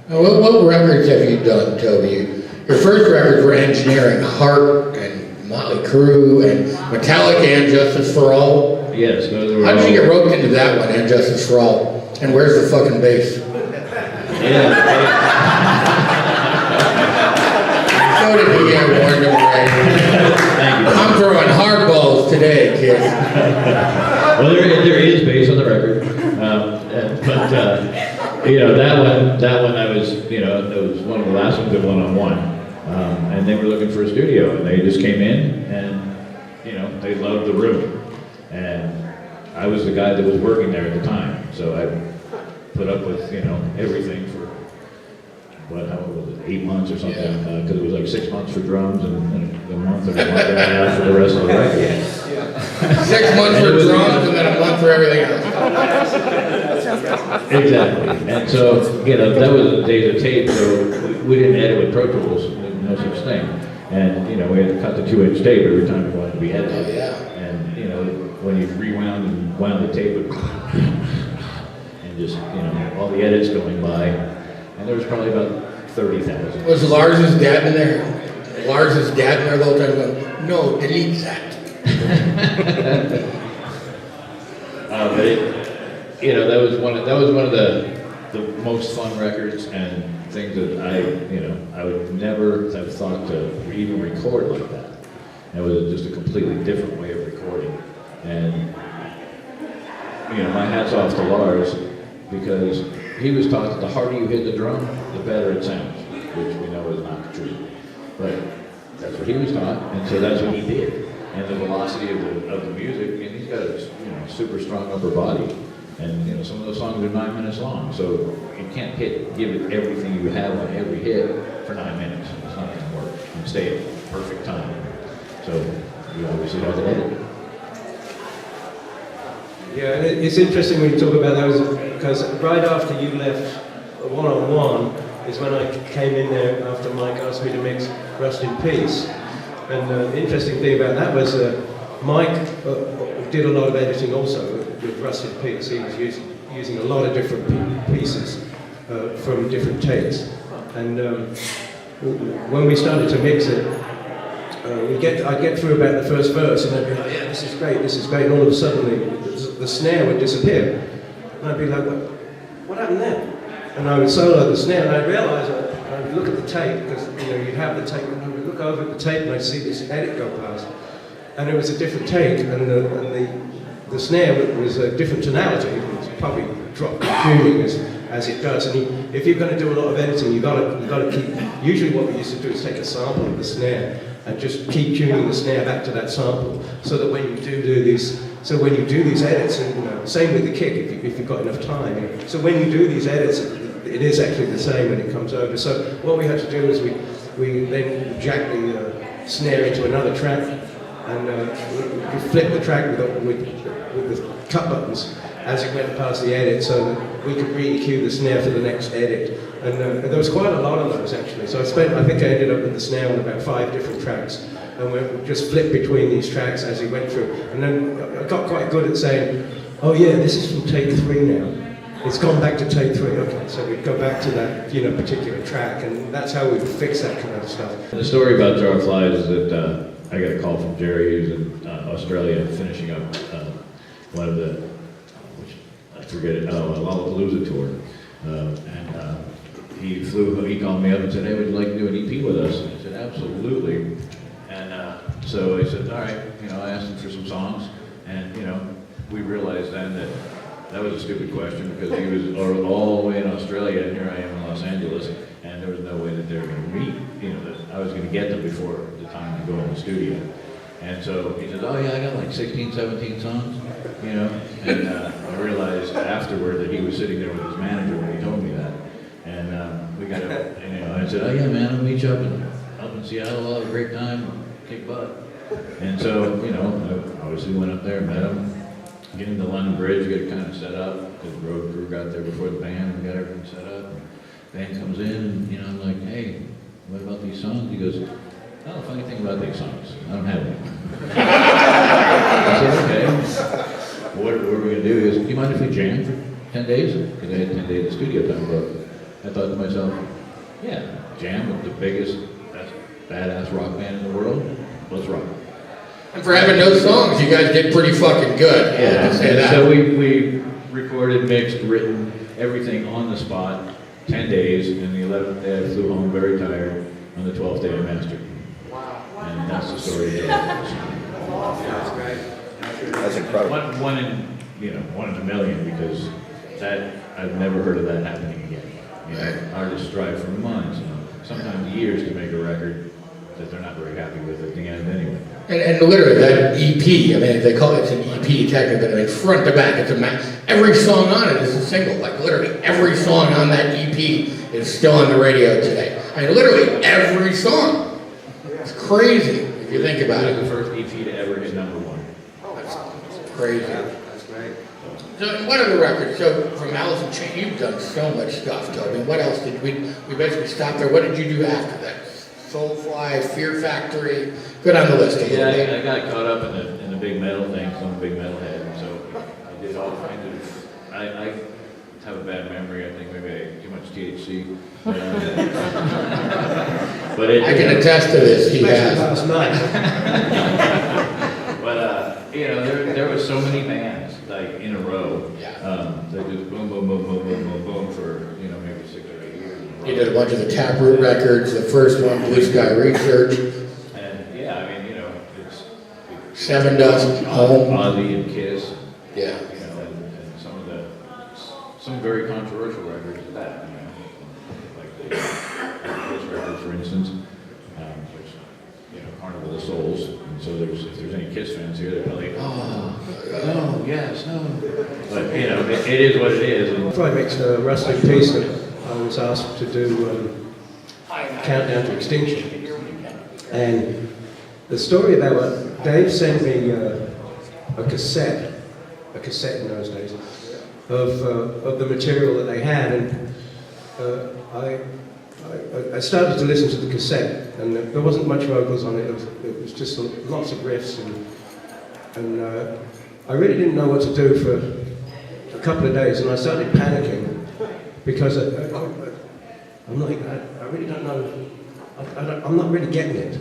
Now, what records have you done, Toby? Your first records were Engineering, Heart, and Motley Crue, and Metallica, and Justice for All. Yes, those were. How did you get roped into that one, and Justice for All? And where's the fucking bass? Yeah. So did he get warned him, right? Thank you. I'm throwing hardballs today, kid. Well, there is bass on the record, but you know, that one I was, you know, it was one of the last ones at one-on-one, and they were looking for a studio, and they just came in, and you know, they loved the room, and I was the guy that was working there at the time, so I put up with, you know, everything for how was it, 8 months or something, because it was like 6 months for drums and a month and a half for the rest of the record. 6 months for drums and then a month for everything else. Exactly. And so, you know, that was the days of tape, so we didn't edit with Pro Tools, no such thing. And, you know, we had to cut the 2-inch tape every time we wanted to be edited. And, you know, when you rewound and wound the tape, and just, you know, all the edits going by, and there was probably about 30,000. Was Lars's dad in there? Lars's dad in there the whole time going, no, delete that. But it, you know, that was one of the most fun records and things that I would never have thought to even record like that. It was just a completely different way of recording. And, you know, my hat's off to Lars, because he was taught that the harder you hit the drum, the better it sounds, which we know is not true. But that's what he was taught, and so that's what he did. And the velocity of the music, and he's got a super strong upper body. And you know, some of those songs are 9 minutes long, so you can't give it everything you have on every hit for 9 minutes. It's not going to work. You stay at perfect time. So you obviously have to edit. Yeah, and it's interesting when you talk about those, because right after you left one-on-one is when I came in there after Mike asked me to mix Rust in Peace. And the interesting thing about that was Mike did a lot of editing also with Rust in Peace. He was using a lot of different pieces from different takes. And when we started to mix it, I'd get through about the first verse and I'd be like, yeah, this is great, and all of a sudden the snare would disappear. And I'd be like, what happened there? And I would solo the snare, and I'd realize, I'd look at the tape, because you'd have the tape, and I would look over at the tape and I'd see this edit go past. And it was a different take, and the snare was a different tonality. It was probably drop tuning as it does. And if you're going to do a lot of editing, you've got to keep, usually what we used to do is take a sample of the snare and just keep tuning the snare back to that sample, so that when you do these edits, and same with the kick if you've got enough time. So when you do these edits, it is actually the same when it comes over. So what we had to do is we then jack the snare into another track, and we flip the track with the cut buttons as it went past the edit, so that we could re-EQ the snare for the next edit. And there was quite a lot of those actually. So I think I ended up with the snare on about 5 different tracks, and we just flipped between these tracks as he went through. And then I got quite good at saying, oh yeah, this is from take 3 now. It's gone back to take 3, okay. So we'd go back to that particular track, and that's how we fix that kind of stuff. The story about Jar of Flies is that I got a call from Jerry, who's in Australia, finishing up one of the, I forget it, a Lollapalooza tour. And he called me up and said, hey, would you like to do an EP with us? And I said, absolutely. And so I said, all right, I asked him for some songs, and we realized then that was a stupid question, because he was all the way in Australia, and here I am in Los Angeles, and there was no way that they were going to meet, that I was going to get them before the time to go in the studio. And so he said, oh yeah, I got like 16, 17 songs, and I realized afterward that he was sitting there with his manager when he told me that. And we got I said, oh yeah, man, I'll meet you up in Seattle, we'll have a great time, kick butt. And so, I obviously went up there, met him, getting the London Bridge, get it kind of set up, because the road crew got there before the band, we got everything set up. The band comes in, and I'm like, hey, what about these songs? He goes, oh, the funny thing about these songs, I don't have any. I said, okay. What are we going to do? He goes, do you mind if we jam for 10 days? Because I had 10 days of studio time booked. I thought to myself, yeah, jam with the biggest, badass rock band in the world. Let's rock. And for having no songs, you guys did pretty fucking good. Yeah, I'll say and that. so we recorded, mixed, written, everything on the spot, 10 days, and the 11th day I flew home very tired. On the 12th day I mastered. Wow. And that's the story of That's great. That's incredible. One in a million, because that, I've never heard of that happening again. You know, artists strive for months, sometimes years to make a record that they're not very happy with at the end anyway. And literally, that EP, I mean, they call it an EP technically, but I mean, front to back, it's every song on it is a single. Like, literally, every song on that EP is still on the radio today. I mean, literally, every song. It's crazy, if you think about it. The first EP to ever hit #1. That's crazy. That's great. So, what other records? So, from Alice in Chains, you've done so much stuff, Toby. What else did we basically stopped there? What did you do after that? Soulfly, Fear Factory, go down the list a little bit. I got caught up in the big metal thing, so I'm a big metalhead, so I did all kinds of, I have a bad memory, I think maybe I ate too much THC. But I can attest to this, he has. Last night. But, there were so many bands, like, in a row. Yeah. That just boom, boom, boom, boom, boom, boom, boom for, maybe 6 or 8 years in a row. You did a bunch of the Taproot records, the first one, Blue Sky Research, And, yeah, I mean, it's... Seven Dust, Home. Ozzy and Kiss. Yeah. And some very controversial records at that, like the Kiss record, for instance, which, Carnival of Souls. And so if there's any Kiss fans here, they're probably, no, yes, no. But, it is what it is. And Before I mixed Rust in Peace, I was asked to do Countdown to Extinction. And the story about what Dave sent me a cassette in those days, of the material that they had, and I started to listen to the cassette, and there wasn't much vocals on it. It was just lots of riffs, and I really didn't know what to do for a couple of days, and I started panicking because I'm like, I really don't know. I'm not really getting it.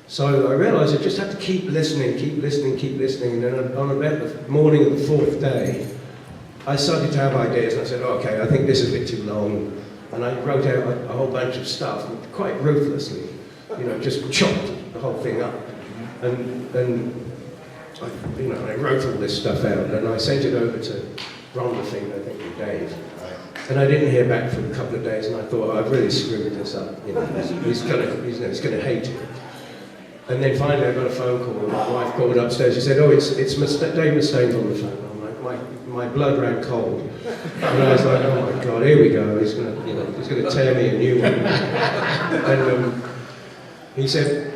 So I realized I just had to keep listening, and then on about the morning of the 4th day, I started to have ideas, and I said, okay, I think this is a bit too long. And I wrote out a whole bunch of stuff, quite ruthlessly, just chopped the whole thing up. And I wrote all this stuff out, and I sent it over to Ron, I think, and Dave. And I didn't hear back for a couple of days, and I thought, I've really screwed this up. He's gonna hate it. And then finally I got a phone call, and my wife called upstairs. She said, it's Dave Mustaine's on the phone. I'm like, my blood ran cold. And I was like, oh my God, here we go. He's gonna tear me a new one. And he said,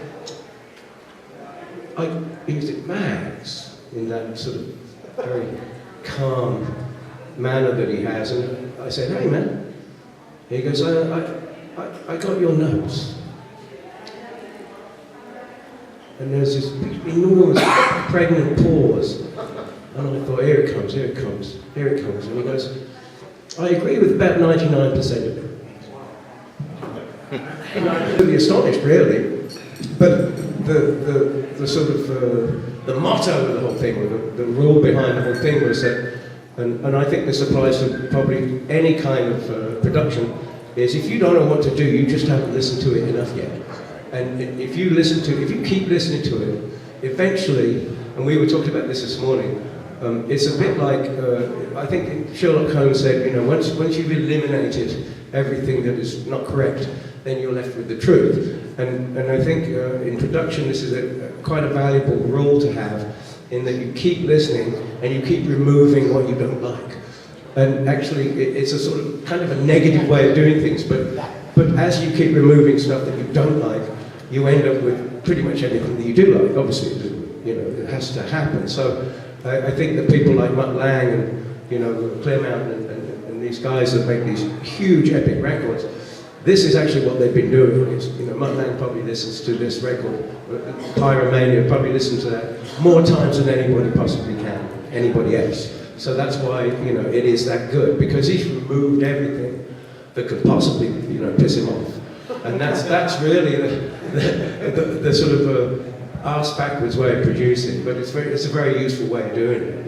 he said, Max, in that sort of very calm manner that he has. And I said, hey man. He goes, I got your notes. And there's this enormous pregnant pause. And I thought, here it comes. And he goes, I agree with about 99% of it. And I was really astonished, really. But the sort of, the motto of the whole thing, or the rule behind the whole thing was that, and I think this applies to probably any kind of production, is if you don't know what to do, you just haven't listened to it enough yet. And if you keep listening to it, eventually, and we were talking about this morning, it's a bit like, I think Sherlock Holmes said, once you've eliminated everything that is not correct, then you're left with the truth. And I think in production, this is quite a valuable rule to have, in that you keep listening and you keep removing what you don't like. And actually, it's a sort of kind of a negative way of doing things, but as you keep removing stuff that you don't like, you end up with pretty much everything that you do like. Obviously, it has to happen. So I think that people like Mutt Lange and Claremont and these guys that make these huge epic records, this is actually what they've been doing. Mutt Lange probably listens to this record, Pyromania probably listens to that more times than anybody possibly can, anybody else. So that's why it is that good, because he's removed everything that could possibly, piss him off. And that's really the sort of arse backwards way of producing, but it's a very useful way of doing it.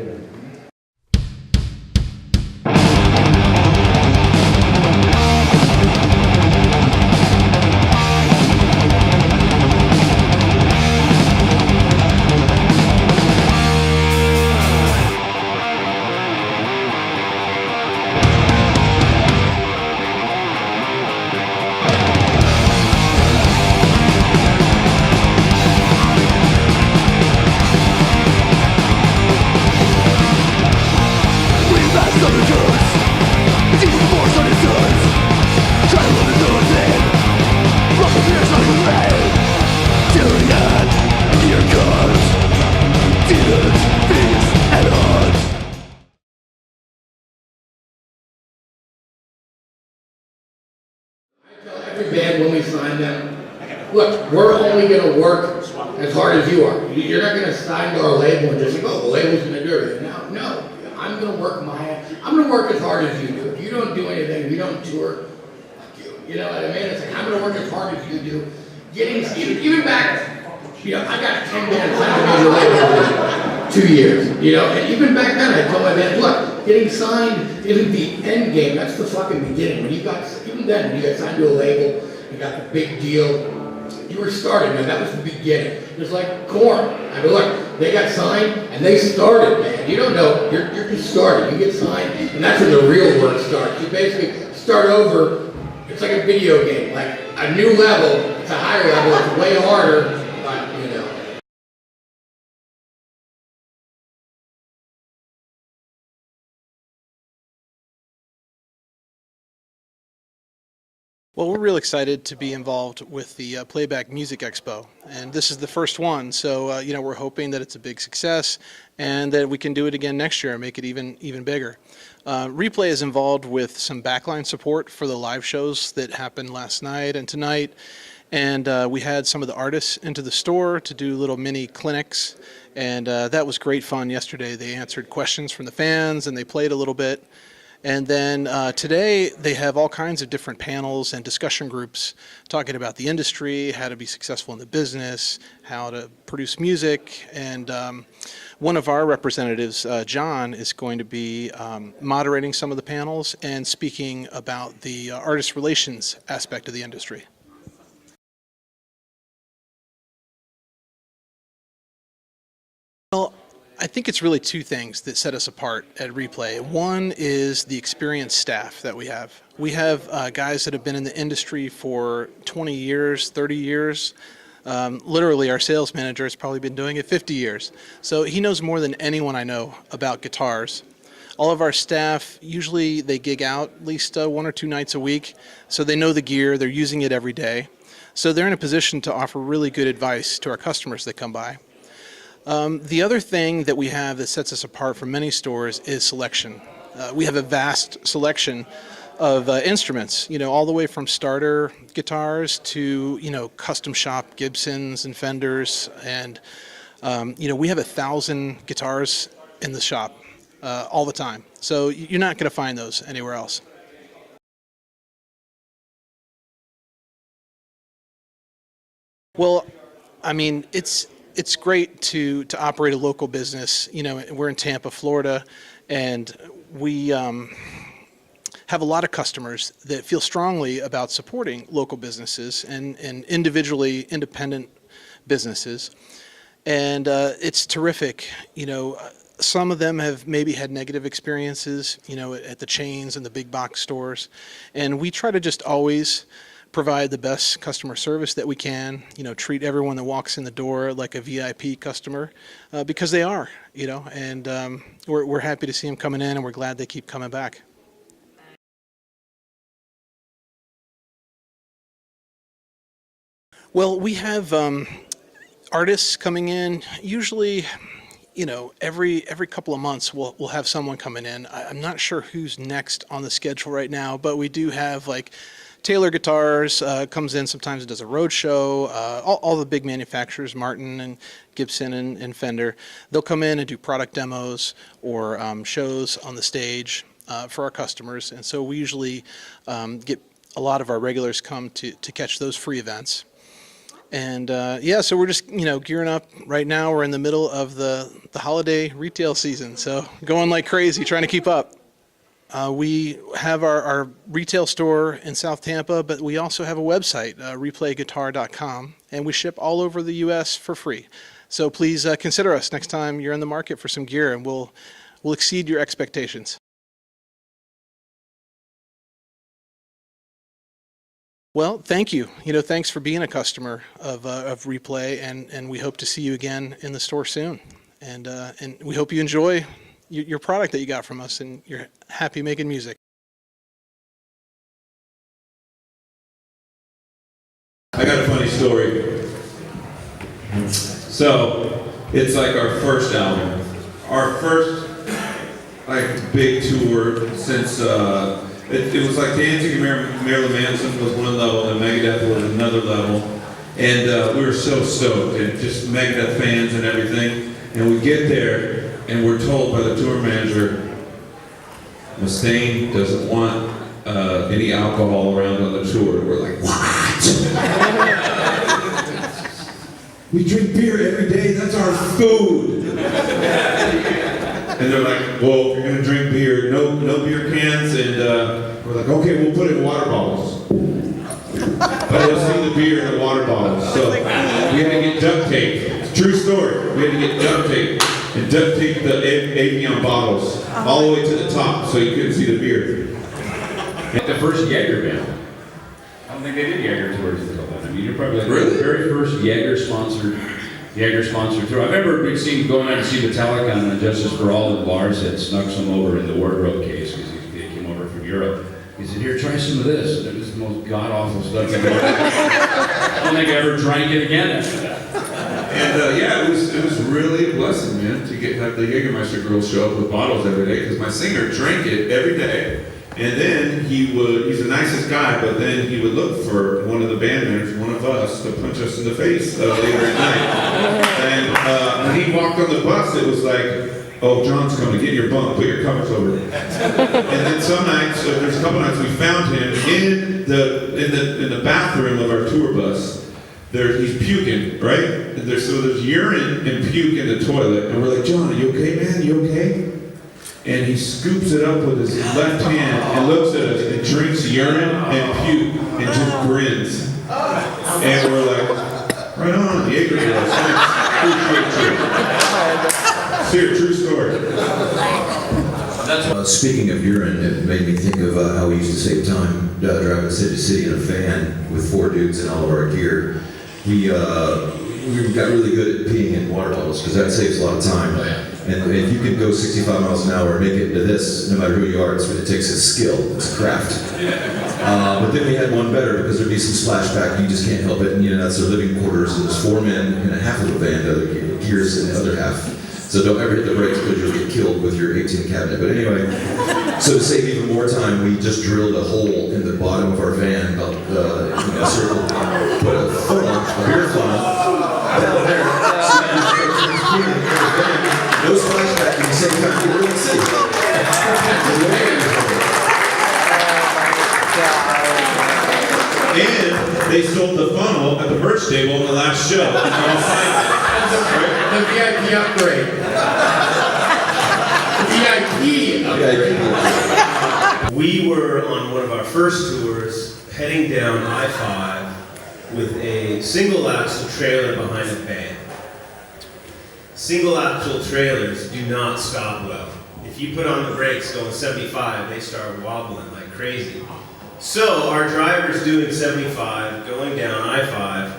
Every band, when we sign them, look, we're only going to work as hard as you are. You're not going to sign to our label and just say, oh, the label's going to do everything. No, I'm going to work I'm going to work as hard as you do. If you don't do anything, if you don't tour, fuck you. You know what I mean? It's like, I'm going to work as hard as you do. Even back, I got 10 bands signed to major labels in 2 years, and even back then I told my band, look, getting signed isn't the end game, that's the fucking beginning. When you got signed to a label, you got the big deal, you were starting, man, that was the beginning. Just like Korn. I mean, look, they got signed and they started, man. You don't know, you're just starting, you get signed, and that's when the real work starts. You basically start over, it's like a video game, like a new level, it's a higher level, it's way harder, but Well, we're real excited to be involved with the Playback Music Expo, and this is the first one, so we're hoping that it's a big success and that we can do it again next year and make it even bigger. Replay is involved with some backline support for the live shows that happened last night and tonight, and we had some of the artists into the store to do little mini clinics, and that was great fun yesterday. They answered questions from the fans and they played a little bit. And then today they have all kinds of different panels and discussion groups talking about the industry, how to be successful in the business, how to produce music. And one of our representatives, John, is going to be moderating some of the panels and speaking about the artist relations aspect of the industry. Well, I think it's really two things that set us apart at Replay. One is the experienced staff that we have. We have guys that have been in the industry for 20 years, 30 years. Literally, our sales manager has probably been doing it 50 years. So he knows more than anyone I know about guitars. All of our staff, usually they gig out at least 1 or 2 nights a week. So they know the gear, they're using it every day. So they're in a position to offer really good advice to our customers that come by. The other thing that we have that sets us apart from many stores is selection. We have a vast selection of instruments, all the way from starter guitars to, custom shop Gibsons and Fenders. And, we have 1,000 guitars in the shop all the time. So you're not going to find those anywhere else. Well, I mean, it's great to operate a local business. We're in Tampa, Florida, and we have a lot of customers that feel strongly about supporting local businesses and individually independent businesses. And it's terrific. Some of them have maybe had negative experiences, at the chains and the big box stores. And we try to just always provide the best customer service that we can, treat everyone that walks in the door like a VIP customer, because they are, and we're happy to see them coming in, and we're glad they keep coming back. Well, we have artists coming in, usually, every couple of months we'll have someone coming in. I'm not sure who's next on the schedule right now, but we do have Taylor Guitars comes in sometimes and does a road show. All the big manufacturers, Martin and Gibson and Fender, they'll come in and do product demos or shows on the stage. for our customers, and so we usually get a lot of our regulars come to catch those free events. And so we're just gearing up right now. We're in the middle of the holiday retail season, so going like crazy trying to keep up. We have our retail store in South Tampa, but we also have a website, replayguitar.com, and we ship all over the U.S. for free. So please consider us next time you're in the market for some gear, and we'll exceed your expectations. Well, thank you. Thanks for being a customer of Replay, and we hope to see you again in the store soon. And we hope you enjoy your product that you got from us, and you're happy making music. I got a funny story. So, it's like our first album. Our first, big tour since, it was like Dancing and Marilyn Manson was one level, and Megadeth was another level. And we were so stoked, and just Megadeth fans and everything. And we get there, and we're told by the tour manager, Mustaine doesn't want any alcohol around on the tour. We're like, what? We drink beer every day, that's our food. And they're like, well, if you're gonna drink beer, no beer cans, and we're like, okay, we'll put it in water bottles. But we'll see the beer in the water bottles. So we had to get duct tape. It's a true story. We had to get duct tape and duct tape the Avion bottles all the way to the top so you couldn't see the beer. The first Jaeger band. I don't think they did Jaeger tours until then. I mean, you're probably like Really? the very first Jaeger sponsored tour. I remember we'd seen going out to see Metallica on Justice for All, and Lars had snuck some over in the wardrobe case because he came over from Europe. He said, here, try some of this. And it was the most god-awful stuff I've ever I don't think I ever drank it again after that. And it was really a blessing, man, to have the Jägermeister girls show up with bottles every day, because my singer drank it every day. And then he's the nicest guy, but then he would look for one of the band members, one of us, to punch us in the face later at night. And when he walked on the bus, it was like, oh, John's coming, get your bunk, put your covers over it. And then some nights, there's a couple nights we found him in the bathroom of our tour bus. He's puking, right? And there's urine and puke in the toilet, and we're like, John, are you okay, man? You okay? And he scoops it up with his left hand and looks at us and drinks urine and puke and just grins. And we're like, right on, Jaeger girls, thanks. True story. Speaking of urine, it made me think of how we used to save time driving city to city in a van with 4 dudes and all of our gear. We got really good at peeing in water bottles because that saves a lot of time. And if you can go 65 miles an hour and make it into this, no matter who you are, it takes a skill, it's a craft. But then we had one better because there'd be some splashback, you just can't help it, and that's their living quarters, and there's 4 men in a half of a van, the other gears in the other half. So don't ever hit the brakes because you'll get killed with your 18 cabinet. But anyway, so to save even more time, we just drilled a hole in the bottom of our van, about in a circle, put a funnel, a beer funnel, down there, so you can no splashback at the same time you really see. And they sold the funnel at the merch table in the last show. The VIP upgrade. VIP upgrade. We were on one of our first tours, heading down I-5 with a single axle trailer behind a van. Single axle trailers do not stop well. If you put on the brakes going 75, they start wobbling like crazy. So our driver's doing 75, going down I-5,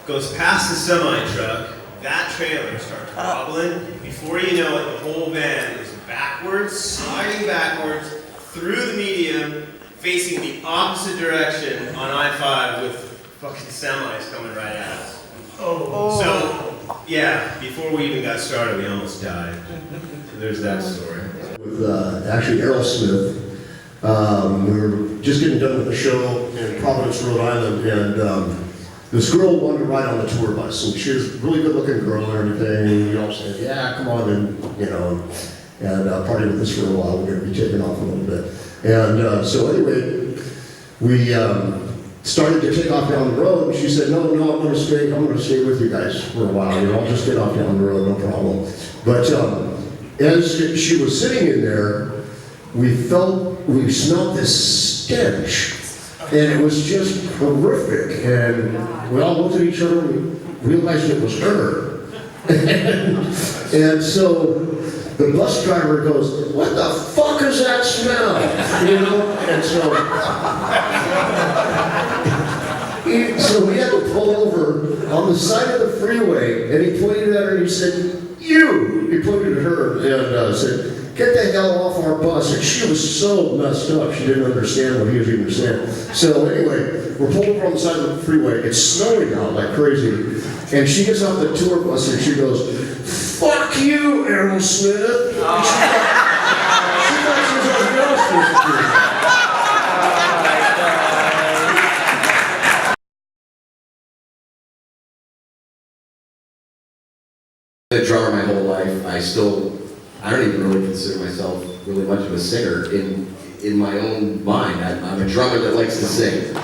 goes past the semi-truck, that trailer starts wobbling. Before you know it, the whole van is backwards, sliding backwards, through the medium, facing the opposite direction on I-5 with fucking semis coming right at us. So, yeah, before we even got started, we almost died. So there's that story. With actually Aerosmith, we were just getting done with the show in Providence, Rhode Island, and this girl wanted to ride on the tour bus, and she was a really good-looking girl and everything. We all said, "Yeah, come on," and and party with us for a while. We're going to be taking off a little bit. And so anyway, we started to take off down the road, and she said, no, I'm going to stay with you guys for a while. You know, I'll just get off down the road, no problem. But as she was sitting in there, we smelled this stench, and it was just horrific. And we all looked at each other and realized it was her. And so the bus driver goes, what the fuck is that smell? You know? And so we had to pull over on the side of the freeway, and he pointed at her and he said, you! He pointed at her and said, get the hell off our bus. And she was so messed up, she didn't understand what he was even saying. So anyway, we're pulled over on the side of the freeway. It's snowing out like crazy. And she gets off the tour bus and she goes, fuck you, Aerosmith. She thought she was on Ghostbusters. I've been a drummer my whole life. I don't even really consider myself really much of a singer in my own mind. I'm a drummer that likes to sing.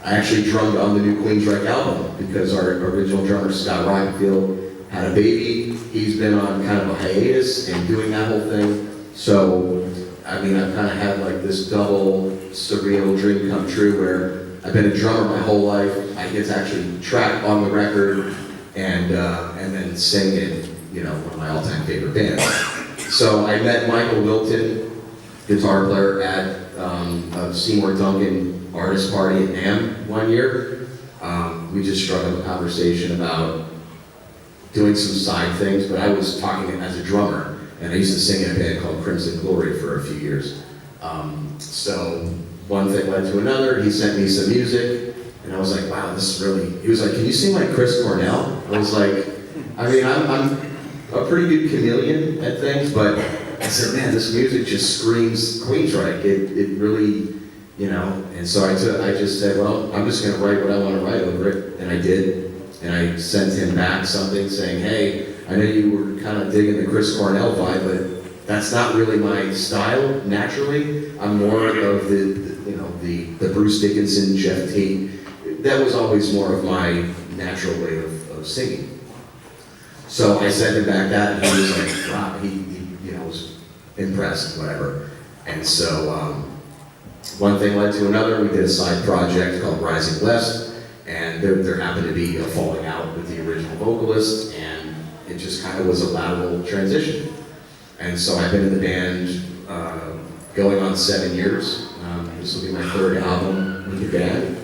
I actually drummed on the new Queensryche album because our original drummer, Scott Rockenfield, had a baby. He's been on kind of a hiatus and doing that whole thing. So, I mean, I've kind of had like this double surreal dream come true where I've been a drummer my whole life. I get to actually track on the record and then sing in, you know, one of my all-time favorite bands. So I met Michael Wilton, guitar player, at a Seymour Duncan artist party at NAMM one year. We just struck up a conversation about doing some side things, but I was talking as a drummer, and I used to sing in a band called Crimson Glory for a few years. So one thing led to another. He sent me some music, and I was like, wow, this is really, he was like, can you sing like Chris Cornell? I was like, I mean, I'm a pretty good chameleon at things, but I said, man, this music just screams Queensryche. It really, you know, and so I just said, well, I'm just going to write what I want to write over it, and I did. And I sent him back something saying, hey, I know you were kind of digging the Chris Cornell vibe, but that's not really my style naturally. I'm more of the Bruce Dickinson, Jeff Tate. That was always more of my natural way of singing. So I sent him back that, and he was like, wow, he was impressed, whatever. And so one thing led to another. We did a side project called Rising West. And there happened to be a falling out with the original vocalist, and it just kind of was a lateral transition. And so I've been in the band going on 7 years. This will be my third album with the band.